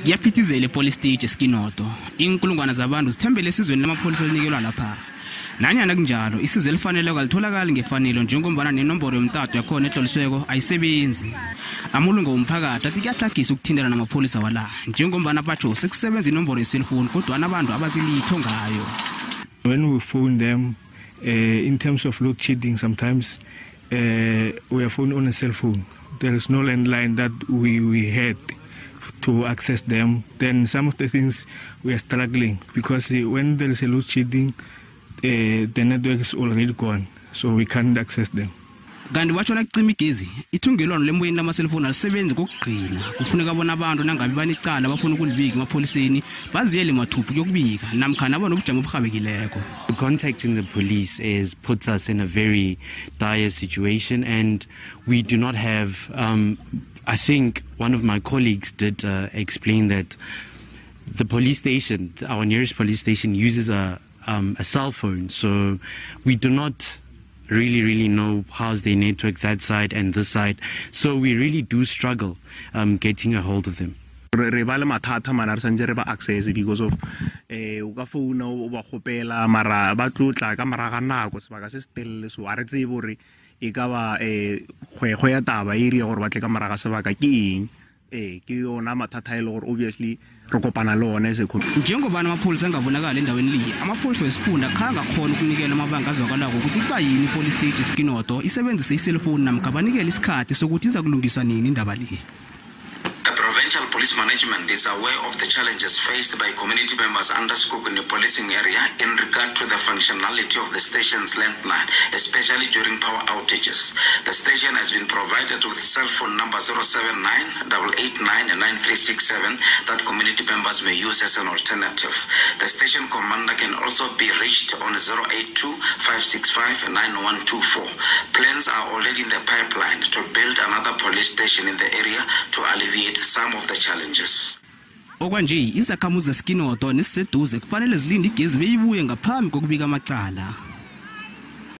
Yaphithizela epolistetjhi eSkinot. Inkulungwana zabantu zithembele esizweni lamapholisa linikelwa lapha. Nanyana kunjalo isizo elifanele kwalitholakala ngefanelo njengombana nenombolo yomtato yakhona ehlolisweko ayisebenzi. Amulungu omphakathi athi kuyahlagisa ukuthindana namapholisa wala njengombana batjho sekusebenza inombolo ye-cellphone kodwa abantu abazilitho ngayo. When we phone them in terms of load shedding, sometimes we are phone on a cell phone. There is no landline that we had to access them. Then some of the things we are struggling because when there is a load shedding, the network is already gone, so we can't access them. Kanti watsho nakucima igezi ithungelwano lemoyeni lama-cellphone alisebenzi kokugqina kufuneka bona abantu nangabe banicala bafuna ukulibika emapholiseni baziyele mathuphu yokubika namkhana abanobujamo oburhabekileko. Contacting the police puts us in a very dire situation, and we do not have I think one of my colleagues did explain that the police station, our nearest police station, uses a cell phone, so we do not really know how's their network that side and this side, so we really do struggle getting a hold of them. Re ba le mathata mana re santse re ba access because of o ka founa o ba gopela mara ba tlotla ka mara ga nako sebaka se stelele so a re tsebe hore e ka ba kgwego ya taba e ri gore ba tle ka mara ga sebaka ke eng ke yona mathata ile gore obviously re kopana le ona eSekhukhune. Njengobana amapholisa angabonakala endaweni le amapholisa wesifunda khanga khona ukunikela amabanga azwakalako ukuthi kuba yini ipolistetjhi eSkinot isebenzisa i-cellphone namkha banikela isikhathi sokuthi iza kulungiswa nini indaba le. Provincial Police Management is aware of the challenges faced by community members under Sekhukhune policing area in regard to the functionality of the station's landline, especially during power outages. The station has been provided with cell phone number 079-889-9367 that community members may use as an alternative. The station commander can also be reached on 082-565-9124. Plans are already in the pipeline to build another police station in the area to alleviate some of the challenges. Okwanje Izakhamuzi eSkinot nesiseduze kufanele zilinde igezi beyibuye ngaphambi kokubika amacala.